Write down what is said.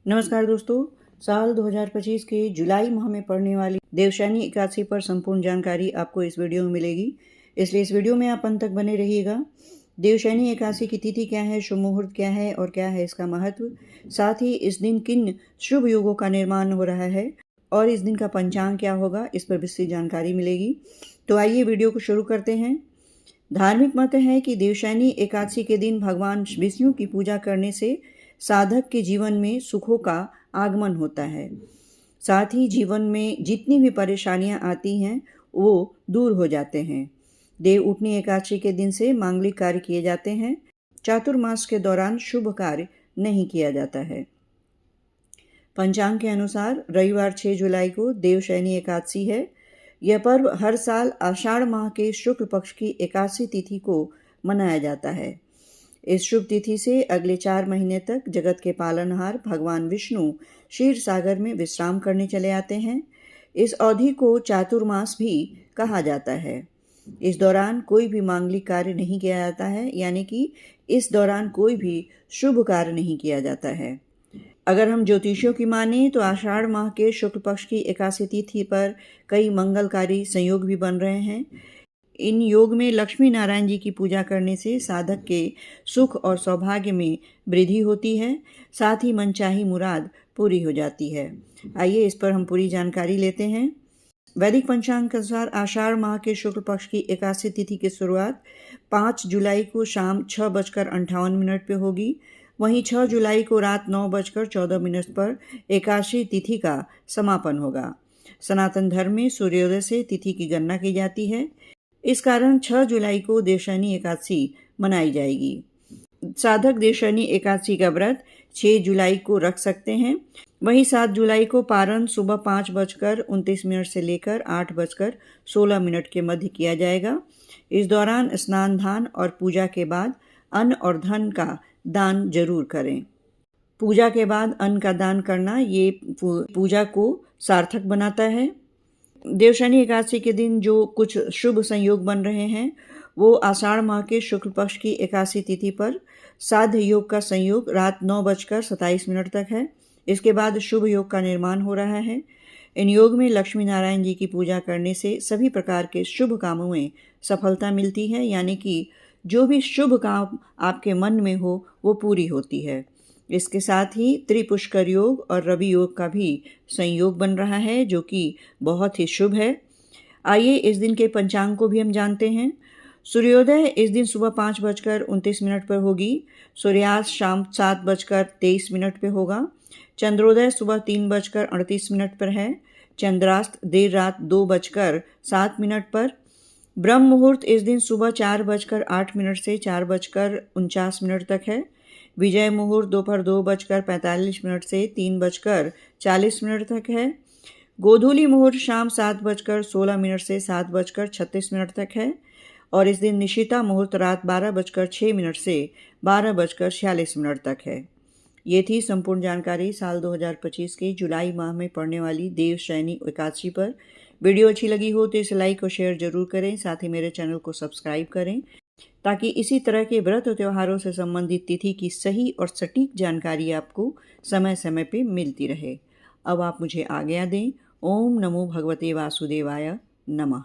नमस्कार दोस्तों, साल 2025 के जुलाई माह में पड़ने वाली देवशयनी एकादशी पर संपूर्ण जानकारी आपको इस वीडियो में मिलेगी, इसलिए इस वीडियो में आप अंत तक बने रहिएगा। देवशयनी एकादशी की तिथि क्या है, शुभ मुहूर्त क्या है और क्या है इसका महत्व, साथ ही इस दिन किन शुभ योगों का निर्माण हो रहा है और इस दिन का पंचांग क्या होगा, इस पर विस्तृत जानकारी मिलेगी। तो आइए वीडियो को शुरू करते हैं। धार्मिक मत है कि देवशयनी एकादशी के दिन भगवान विष्णु की पूजा करने से साधक के जीवन में सुखों का आगमन होता है। साथ ही जीवन में जितनी भी परेशानियां आती हैं वो दूर हो जाते हैं। देव उठनी एकादशी के दिन से मांगलिक कार्य किए जाते हैं। चातुर्मास के दौरान शुभ कार्य नहीं किया जाता है। पंचांग के अनुसार रविवार 6 जुलाई को देवशयनी एकादशी है। यह पर्व हर साल आषाढ़ माह के शुक्ल पक्ष की एकादशी तिथि को मनाया जाता है। इस शुभ तिथि से अगले 4 महीने तक जगत के पालनहार भगवान विष्णु क्षीर सागर में विश्राम करने चले आते हैं। इस अवधि को चातुर्मास भी कहा जाता है। इस दौरान कोई भी मांगलिक कार्य नहीं किया जाता है, यानी कि इस दौरान कोई भी शुभ कार्य नहीं किया जाता है। अगर हम ज्योतिषियों की माने तो आषाढ़ माह के शुक्ल पक्ष की एकादशी तिथि पर कई मंगलकारी संयोग भी बन रहे हैं। इन योग में लक्ष्मी नारायण जी की पूजा करने से साधक के सुख और सौभाग्य में वृद्धि होती है, साथ ही मनचाही मुराद पूरी हो जाती है। आइए इस पर हम पूरी जानकारी लेते हैं। वैदिक पंचांग के अनुसार आषाढ़ माह के शुक्ल पक्ष की एकादशी तिथि की शुरुआत 5 जुलाई को शाम 6:58 पर होगी। वहीं 6 जुलाई को रात 9:14 पर एकादशी तिथि का समापन होगा। सनातन धर्म में सूर्योदय से तिथि की गणना की जाती है। इस कारण 6 जुलाई को देवशयनी एकादशी मनाई जाएगी। साधक देवशयनी एकादशी का व्रत 6 जुलाई को रख सकते हैं। वहीं 7 जुलाई को पारण सुबह 5:29 से लेकर 8:16 के मध्य किया जाएगा। इस दौरान स्नान दान और पूजा के बाद अन्न और धन का दान जरूर करें। पूजा के बाद अन्न का दान करना ये पूजा को सार्थक बनाता है। देवशयनी एकादशी के दिन जो कुछ शुभ संयोग बन रहे हैं वो आषाढ़ माह के शुक्ल पक्ष की एकादशी तिथि पर साध्य योग का संयोग रात 9:27 तक है। इसके बाद शुभ योग का निर्माण हो रहा है। इन योग में लक्ष्मी नारायण जी की पूजा करने से सभी प्रकार के शुभ कामों में सफलता मिलती है, यानी कि जो भी शुभ काम आपके मन में हो वो पूरी होती है। इसके साथ ही त्रिपुष्कर योग और रवि योग का भी संयोग बन रहा है, जो कि बहुत ही शुभ है। आइए इस दिन के पंचांग को भी हम जानते हैं। सूर्योदय इस दिन सुबह 5:29 पर होगी। सूर्यास्त शाम 7:23 पर होगा। चंद्रोदय सुबह 3:38 पर है। चंद्रास्त देर रात 2:07 पर। ब्रह्म मुहूर्त इस दिन सुबह 4:08 से 4:49 तक है। विजय मुहूर्त दोपहर 2:45 से 3:40 तक है। गोधूली मुहूर्त शाम 7:16 से 7:36 तक है और इस दिन निशिता मुहूर्त रात 12:06 से 12:46 तक है। ये थी संपूर्ण जानकारी साल 2025 के जुलाई माह में पड़ने वाली देवशयनी एकादशी पर। वीडियो अच्छी लगी हो तो इसे लाइक और शेयर जरूर करें, साथ ही मेरे चैनल को सब्सक्राइब करें ताकि इसी तरह के व्रत और त्योहारों से संबंधित तिथि की सही और सटीक जानकारी आपको समय समय पे मिलती रहे। अब आप मुझे आज्ञा दें। ओम नमो भगवते वासुदेवाय नमः।